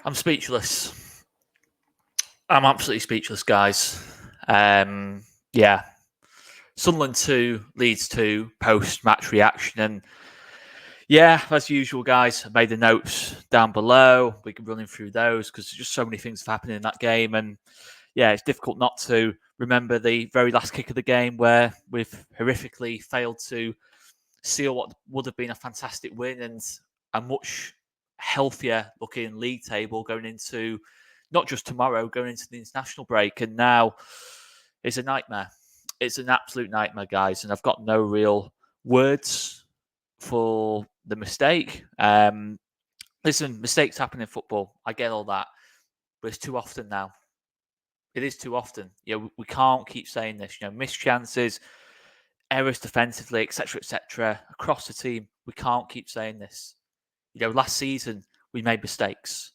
I'm speechless. I'm absolutely speechless, guys. Yeah. Sunderland 2, Leeds 2, post-match reaction. And yeah, as usual, guys, I made the notes down below. We can run through those because just so many things have happened in that game. And yeah, it's difficult not to remember the very last kick of the game where we've horrifically failed to seal what would have been a fantastic win and a much healthier looking league table going into not just tomorrow, going into the international break. And now it's a nightmare. It's an absolute nightmare, guys. And I've got no real words for the mistake. Listen, mistakes happen in football. I get all that. But it's too often now. It is too often. We can't keep saying this. Missed chances, errors defensively, etc., across the team. We can't keep saying this. Last season we made mistakes.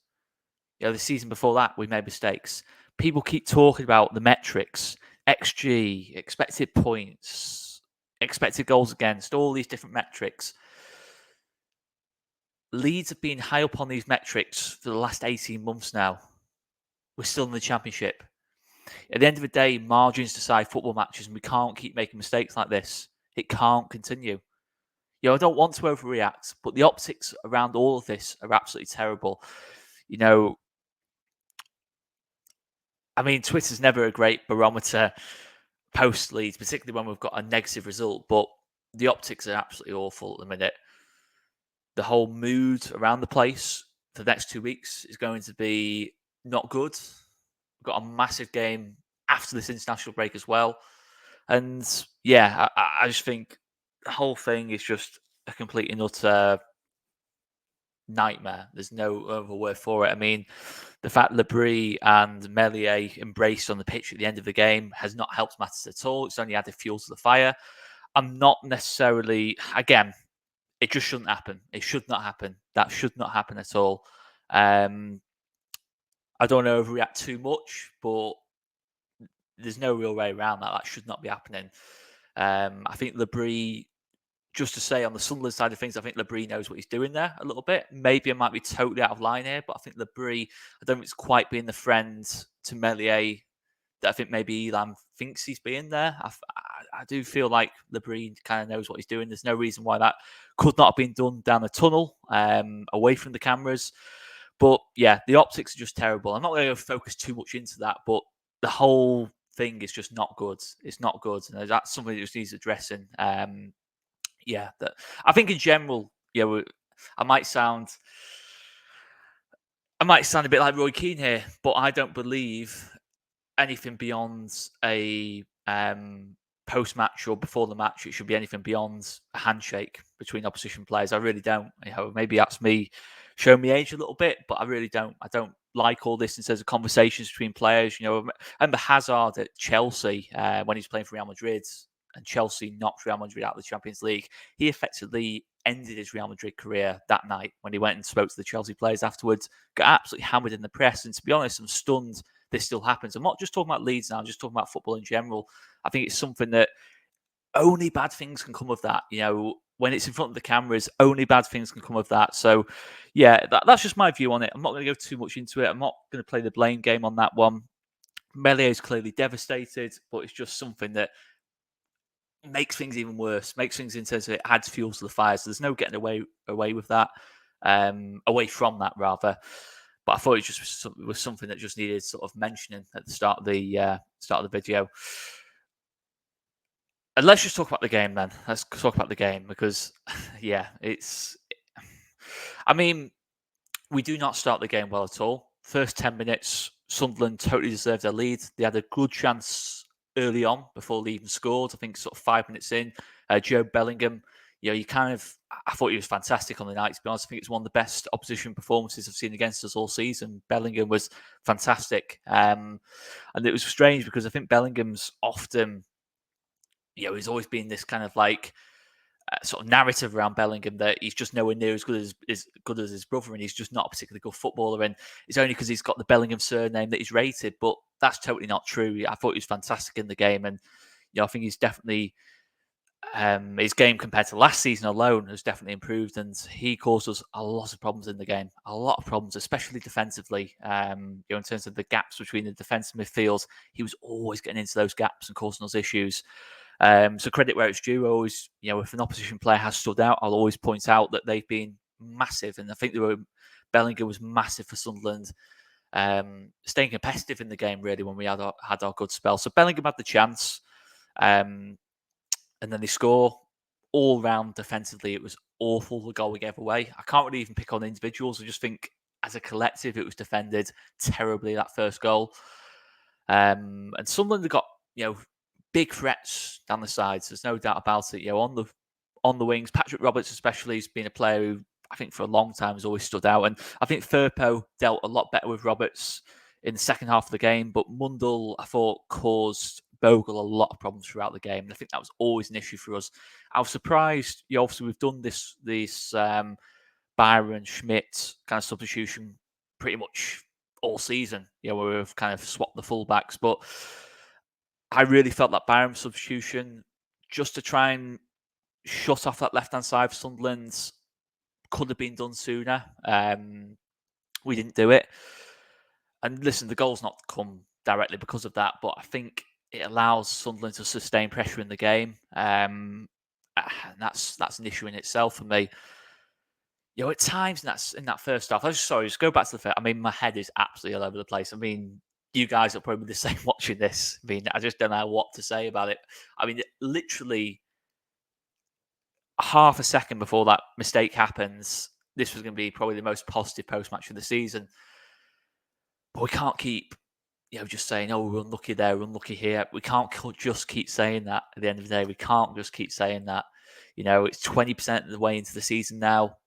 The season before that we made mistakes. People keep talking about the metrics, XG, expected points, expected goals against, all these different metrics. Leeds have been high up on these metrics for the last 18 months now. We're still in the Championship. At the end of the day, margins decide football matches, and we can't keep making mistakes like this. It can't continue. I don't want to overreact, but the optics around all of this are absolutely terrible. Twitter's never a great barometer post Leeds, particularly when we've got a negative result, but the optics are absolutely awful at the minute. The whole mood around the place for the next 2 weeks is going to be not good. We've got a massive game after this international break as well. And yeah, I just think the whole thing is just a complete and utter nightmare. There's no other word for it. The fact Labrie and Melier embraced on the pitch at the end of the game has not helped matters at all. It's only added fuel to the fire. I'm not necessarily, again, it just shouldn't happen. It should not happen. That should not happen at all. I don't want to overreact too much, but there's no real way around that. That should not be happening. I think Labrie, just to say on the Sunderland side of things, I think Labrie knows what he's doing there a little bit. Maybe I might be totally out of line here, but I think Labrie, I don't think it's quite being the friend to Melier that I think maybe Elam thinks he's being there. I do feel like Labrie kind of knows what he's doing. There's no reason why that could not have been done down the tunnel, away from the cameras. But yeah, the optics are just terrible. I'm not going to focus too much into that, but the whole thing is just not good. It's not good, and that's something that just needs addressing. That I think in general, I might sound a bit like Roy Keane here, but I don't believe anything beyond a post-match or before the match. It should be anything beyond a handshake between opposition players. I really don't. Maybe that's me showing me age a little bit, but I really don't. I don't like all this in terms of conversations between players. I remember Hazard at Chelsea when he was playing for Real Madrid, and Chelsea knocked Real Madrid out of the Champions League. He effectively ended his Real Madrid career that night when he went and spoke to the Chelsea players afterwards, got absolutely hammered in the press. And to be honest, I'm stunned this still happens. I'm not just talking about Leeds now, I'm just talking about football in general. I think it's something that only bad things can come of that. When it's in front of the cameras, only bad things can come of that. So, yeah, that's just my view on it. I'm not going to go too much into it. I'm not going to play the blame game on that one. Melier is clearly devastated, but it's just something that makes things even worse, makes things in terms of it adds fuel to the fire. So there's no getting away with that, away from that rather. But I thought it just was something that just needed sort of mentioning at the start of the video. And let's just talk about the game then. Let's talk about the game because, yeah, we do not start the game well at all. First 10 minutes, Sunderland totally deserved their lead. They had a good chance early on before they even scored. I think sort of 5 minutes in, Joe Bellingham, I thought he was fantastic on the night, to be honest. I think it's one of the best opposition performances I've seen against us all season. Bellingham was fantastic. And it was strange because I think Bellingham's often, he's always been this kind of like sort of narrative around Bellingham that he's just nowhere near as good as his brother, and he's just not a particularly good footballer. And it's only because he's got the Bellingham surname that he's rated, but that's totally not true. I thought he was fantastic in the game, and I think he's definitely his game compared to last season alone has definitely improved, and he caused us a lot of problems in the game. A lot of problems, especially defensively. In terms of the gaps between the defence and midfield, he was always getting into those gaps and causing us issues. So credit where it's due. Always, if an opposition player has stood out, I'll always point out that they've been massive, and I think Bellingham was massive for Sunderland. Staying competitive in the game really when we had our good spell. So Bellingham had the chance. And then they score. All round defensively, it was awful, the goal we gave away. I can't really even pick on individuals. I just think as a collective, it was defended terribly, that first goal. And Sunderland have got, big threats down the sides. There's no doubt about it. On the wings, Patrick Roberts especially has been a player who I think for a long time has always stood out. And I think Firpo dealt a lot better with Roberts in the second half of the game, but Mundell, I thought, caused Bogle a lot of problems throughout the game, and I think that was always an issue for us. I was surprised. Obviously, we've done this Byron Schmidt kind of substitution pretty much all season. Where we've kind of swapped the fullbacks, but I really felt that Byron substitution just to try and shut off that left hand side for Sunderland could have been done sooner. We didn't do it. And listen, the goal's not come directly because of that, but I think it allows Sunderland to sustain pressure in the game. And that's an issue in itself for me. At times in that first half, just go back to the first. I mean, my head is absolutely all over the place. I mean, you guys are probably the same watching this. I mean, I just don't know what to say about it. I mean, literally half a second before that mistake happens, this was going to be probably the most positive post-match of the season. But we can't keep, just saying, oh, we're unlucky there, we're unlucky here. We can't just keep saying that at the end of the day. We can't just keep saying that. It's 20% of the way into the season now.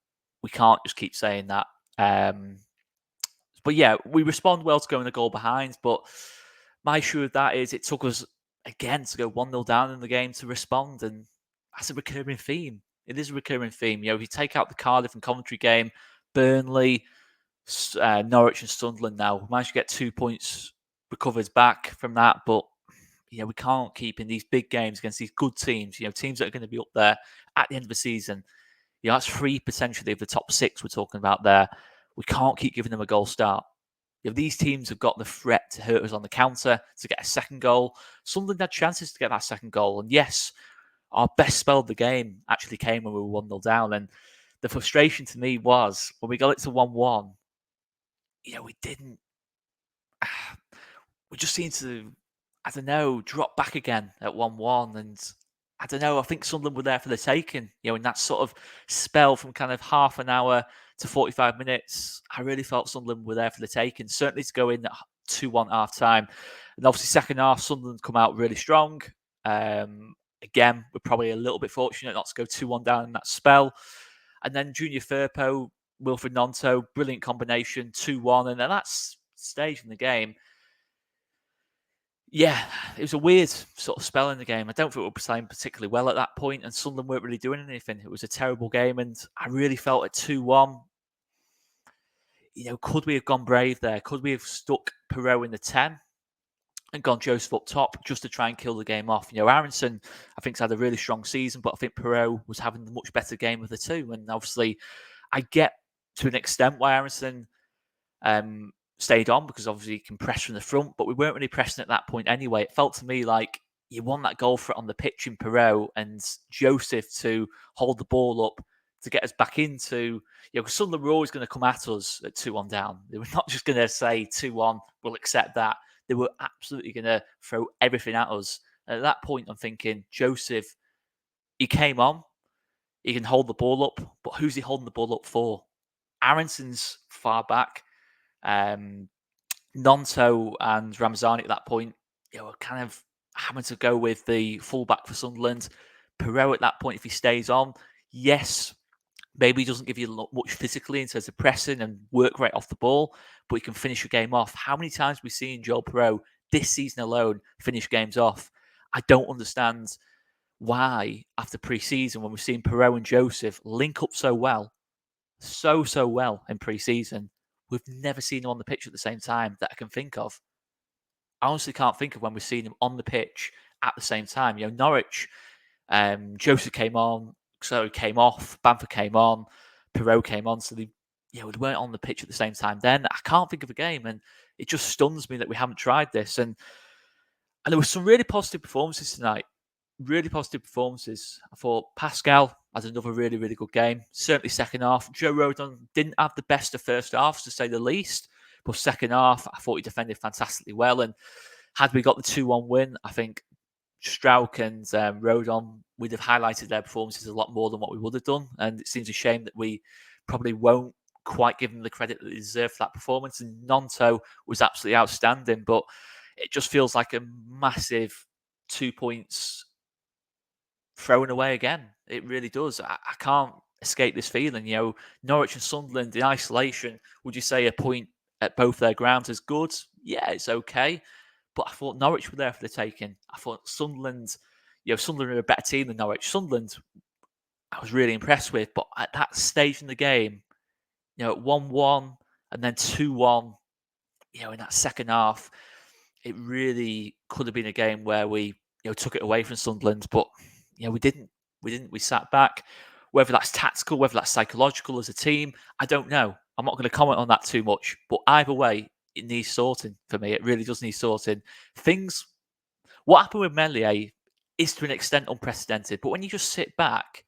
We can't just keep saying that. But yeah, we respond well to going a goal behind. But my issue with that is it took us, again, to go 1-0 down in the game to respond. And that's a recurring theme. It is a recurring theme. If you take out the Cardiff and Coventry game, Burnley, Norwich and Sunderland now, we managed to get 2 points recovered back from that. But, we can't keep in these big games against these good teams, teams that are going to be up there at the end of the season. That's 3 potentially of the top 6 we're talking about there. We can't keep giving them a goal start. These teams have got the threat to hurt us on the counter, to get a second goal. Sunderland had chances to get that second goal. And yes, our best spell of the game actually came when we were 1-0 down. And the frustration to me was when we got it to 1-1, we didn't. We just seemed to, I don't know, drop back again at 1-1. And I don't know, I think Sunderland were there for the taking, in that sort of spell from kind of half an hour to 45 minutes. I really felt Sunderland were there for the taking, certainly to go in at 2-1 half time. And obviously, second half, Sunderland come out really strong. Again, we're probably a little bit fortunate not to go 2-1 down in that spell. And then Junior Firpo, Wilfred Nonto, brilliant combination, 2-1. And then that stage in the game, yeah, it was a weird sort of spell in the game. I don't think we were playing particularly well at that point, and Sunderland weren't really doing anything. It was a terrible game, and I really felt at 2-1, could we have gone brave there? Could we have stuck Perot in the 10 and gone Joseph up top just to try and kill the game off? Aronson, I think, has had a really strong season, but I think Perot was having the much better game of the two. And obviously, I get to an extent why Aronson stayed on, because obviously he can press from the front, but we weren't really pressing at that point anyway. It felt to me like you won that goal threat on the pitch in Perot and Joseph to hold the ball up to get us back into, because Sunderland were always going to come at us at 2-1 down. They were not just going to say 2-1, we'll accept that. They were absolutely going to throw everything at us. And at that point, I'm thinking, Joseph, he came on, he can hold the ball up, but who's he holding the ball up for? Aronson's far back. Nonto and Ramzani at that point, were kind of having to go with the fullback for Sunderland. Perot at that point, if he stays on, yes, maybe he doesn't give you much physically in terms of pressing and work rate off the ball, but he can finish a game off. How many times have we seen Joel Perot this season alone finish games off? I don't understand why, after pre-season, when we've seen Perot and Joseph link up so well in pre-season, we've never seen them on the pitch at the same time that I can think of. I honestly can't think of when we've seen them on the pitch at the same time. Norwich, Joseph came on, so came off, Bamford came on, Perot came on, so they weren't on the pitch at the same time. Then I can't think of a game, and it just stuns me that we haven't tried this. And there were some really positive performances tonight. Really positive performances. I thought Pascal had another really, really good game. Certainly second half. Joe Rodon didn't have the best of first halves, to say the least. But second half, I thought he defended fantastically well. And had we got the 2-1 win, I think Strauch and Rodon, we'd have highlighted their performances a lot more than what we would have done. And it seems a shame that we probably won't quite give them the credit that they deserve for that performance. And Nonto was absolutely outstanding. But it just feels like a massive 2 points thrown away again. It really does. I can't escape this feeling. Norwich and Sunderland in isolation, would you say a point at both their grounds is good? Yeah, it's okay. But I thought Norwich were there for the taking. I thought Sunderland, Sunderland are a better team than Norwich. Sunderland, I was really impressed with. But at that stage in the game, at 1-1 and then 2-1, in that second half, it really could have been a game where we took it away from Sunderland, but we didn't. We sat back. Whether that's tactical, whether that's psychological as a team, I don't know. I'm not going to comment on that too much. But either way, it needs sorting for me. It really does need sorting. What happened with Meslier is to an extent unprecedented. But when you just sit back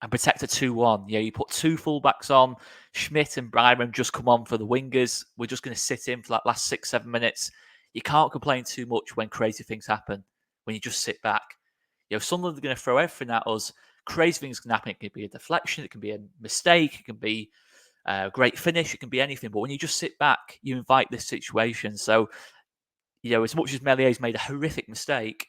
and protect a 2-1, you put two fullbacks on, Schmidt and Byram just come on for the wingers. We're just going to sit in for that last 6-7 minutes. You can't complain too much when crazy things happen, when you just sit back. Sunderland are going to throw everything at us. Crazy things can happen. It can be a deflection. It can be a mistake. It can be a great finish. It can be anything. But when you just sit back, you invite this situation. So, as much as Mellier's made a horrific mistake,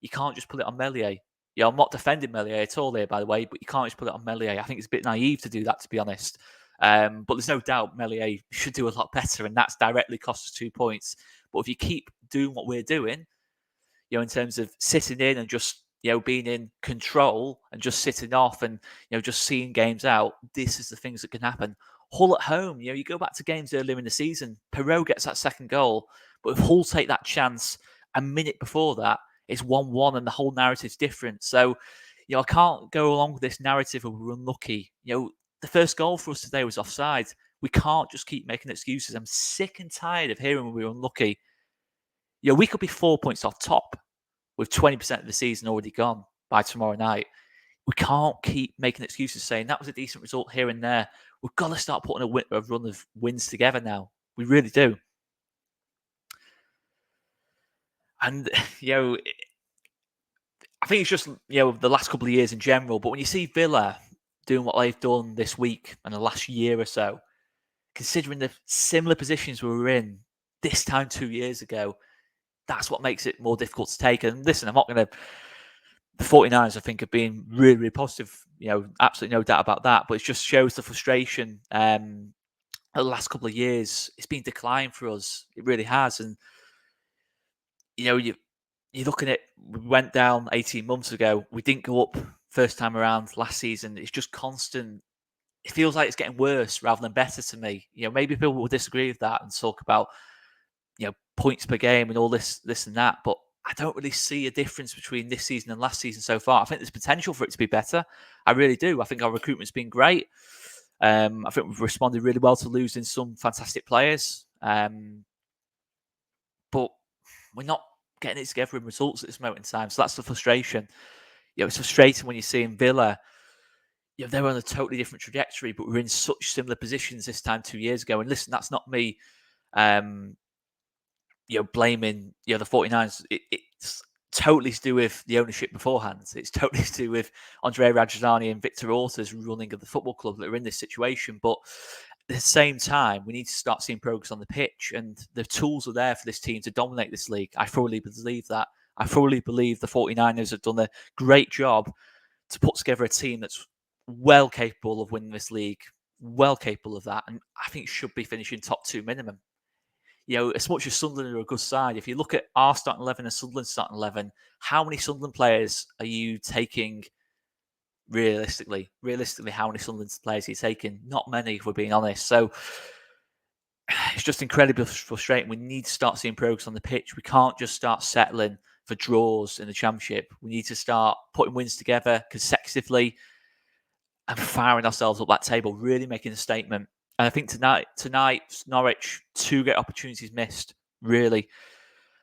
you can't just put it on Meslier. I'm not defending Meslier at all here, by the way, but you can't just put it on Meslier. I think it's a bit naive to do that, to be honest. But there's no doubt Meslier should do a lot better, and that's directly cost us 2 points. But if you keep doing what we're doing, in terms of sitting in and just, being in control and just sitting off and, just seeing games out, this is the things that can happen. Hull at home, you go back to games earlier in the season, Perot gets that second goal, but if Hull take that chance a minute before that, it's 1-1 and the whole narrative's different. So, I can't go along with this narrative of we're unlucky. The first goal for us today was offside. We can't just keep making excuses. I'm sick and tired of hearing we're unlucky. We could be 4 points off top with 20% of the season already gone by tomorrow night. We can't keep making excuses saying that was a decent result here and there. We've got to start putting a run of wins together now. We really do. And, I think it's just, the last couple of years in general. But when you see Villa doing what they've done this week and the last year or so, considering the similar positions we were in this time 2 years ago, that's what makes it more difficult to take. And listen, I'm not going to... The 49ers, I think, have been really, really positive. Absolutely no doubt about that. But it just shows the frustration. The last couple of years, it's been decline for us. It really has. And, you're looking at, we went down 18 months ago. We didn't go up first time around last season. It's just constant. It feels like it's getting worse rather than better to me. Maybe people will disagree with that and talk about, points per game and all this and that. But I don't really see a difference between this season and last season so far. I think there's potential for it to be better. I really do. I think our recruitment's been great. I think we've responded really well to losing some fantastic players. But we're not getting it together in results at this moment in time. So that's the frustration. It's frustrating when you're seeing Villa. They're on a totally different trajectory, but we're in such similar positions this time 2 years ago. And listen, that's not me blaming the 49ers. It's totally to do with the ownership beforehand. It's totally to do with Andre Radjani and Victor Orta's running of the football club that are in this situation. But at the same time, we need to start seeing progress on the pitch, and the tools are there for this team to dominate this league. I thoroughly believe that. I thoroughly believe the 49ers have done a great job to put together a team that's well capable of winning this league, well capable of that, and I think should be finishing top 2 minimum. As much as Sunderland are a good side, if you look at our starting 11 and Sunderland's starting 11, how many Sunderland players are you taking realistically? Realistically, how many Sunderland players are you taking? Not many, if we're being honest. So it's just incredibly frustrating. We need to start seeing progress on the pitch. We can't just start settling for draws in the Championship. We need to start putting wins together consecutively and firing ourselves up that table, really making a statement. And I think tonight, Norwich, 2 great opportunities missed, really.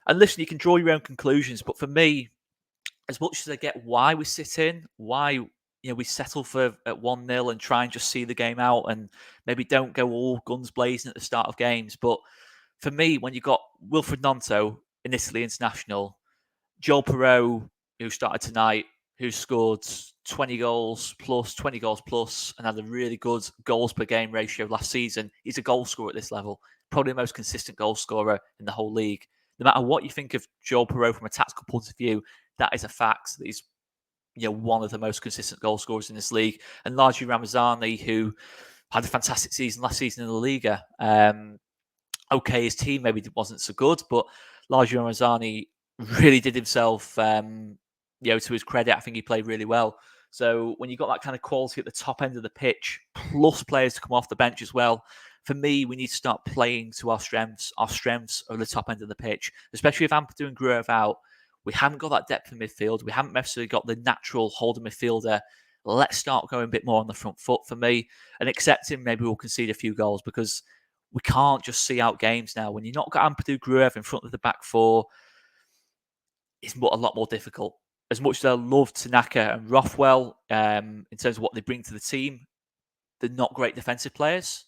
And listen, you can draw your own conclusions, but for me, as much as I get why we sit in, why we settle for at 1-0 and try and just see the game out and maybe don't go all guns blazing at the start of games. But for me, when you got Wilfred Gnonto in Italy international, Joel Perot, who started tonight, who scored 20 goals plus, and had a really good goals per game ratio last season. He's a goal scorer at this level, probably the most consistent goal scorer in the whole league. No matter what you think of Joel Perot from a tactical point of view, that is a fact that he's one of the most consistent goal scorers in this league. And Largi Ramazani, who had a fantastic season last season in the Liga. Okay, his team maybe wasn't so good, but Largi Ramazani really did himself, to his credit. I think he played really well. So when you got that kind of quality at the top end of the pitch, plus players to come off the bench as well, for me, we need to start playing to our strengths. Our strengths are the top end of the pitch, especially if Ampadu and Gruev out. We haven't got that depth in midfield. We haven't necessarily got the natural holding midfielder. Let's start going a bit more on the front foot for me and accepting maybe we'll concede a few goals, because we can't just see out games now. When you've not got Ampadu, Gruev in front of the back four, it's a lot more difficult. As much as I love Tanaka and Rothwell in terms of what they bring to the team, they're not great defensive players.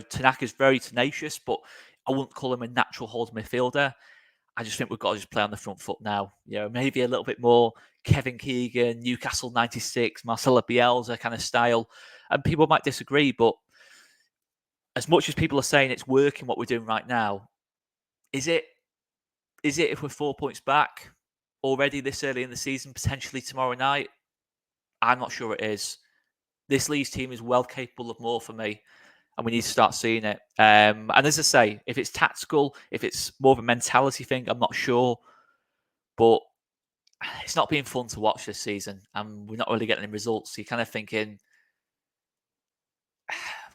Tanaka's very tenacious, but I wouldn't call him a natural holding midfielder. I just think we've got to just play on the front foot now. Maybe a little bit more Kevin Keegan, Newcastle 96, Marcelo Bielsa kind of style. And people might disagree, but as much as people are saying it's working what we're doing right now, is it if we're 4 points back already this early in the season, potentially tomorrow night? I'm not sure it is. This Leeds team is well capable of more for me, and we need to start seeing it. And as I say, if it's tactical, if it's more of a mentality thing, I'm not sure. But it's not been fun to watch this season, and we're not really getting any results. So you're kind of thinking,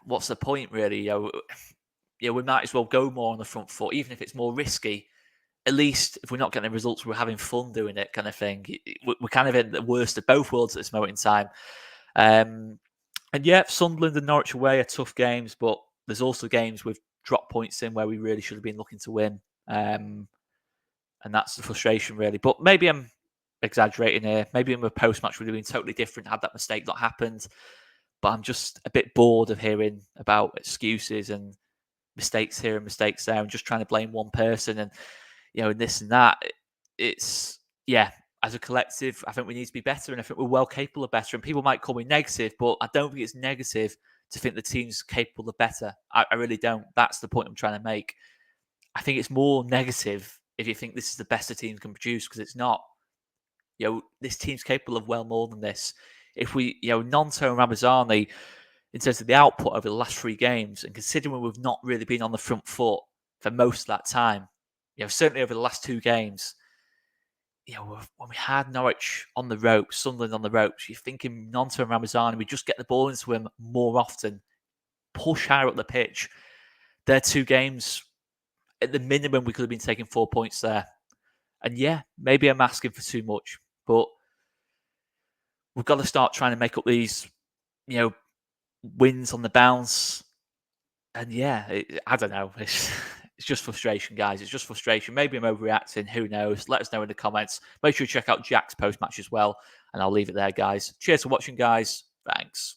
what's the point, really? We might as well go more on the front foot, even if it's more risky. At least if we're not getting results, we're having fun doing it, kind of thing. We're kind of in the worst of both worlds at this moment in time. And yeah, Sunderland and Norwich away are tough games, but there's also games with drop points in where we really should have been looking to win. And that's the frustration, really. But maybe I'm exaggerating here. Maybe in the post-match would have been totally different had that mistake not happened. But I'm just a bit bored of hearing about excuses and mistakes here and mistakes there, and just trying to blame one person and and this and that. It's as a collective, I think we need to be better, and I think we're well capable of better. And people might call me negative, but I don't think it's negative to think the team's capable of better. I really don't. That's the point I'm trying to make. I think it's more negative if you think this is the best a team can produce, because it's not. This team's capable of well more than this. If we, Gnonto and Ramazani, in terms of the output over the last 3 games, and considering we've not really been on the front foot for most of that time, certainly over the last 2 games, when we had Norwich on the ropes, Sunderland on the ropes, you're thinking Gnonto and Ramazani, we just get the ball into him more often, push higher up the pitch. They're 2 games, at the minimum, we could have been taking 4 points there. And maybe I'm asking for too much, but we've got to start trying to make up these, wins on the bounce. And I don't know. It's just frustration, guys. It's just frustration. Maybe I'm overreacting. Who knows? Let us know in the comments. Make sure you check out Jack's post-match as well. And I'll leave it there, guys. Cheers for watching, guys. Thanks.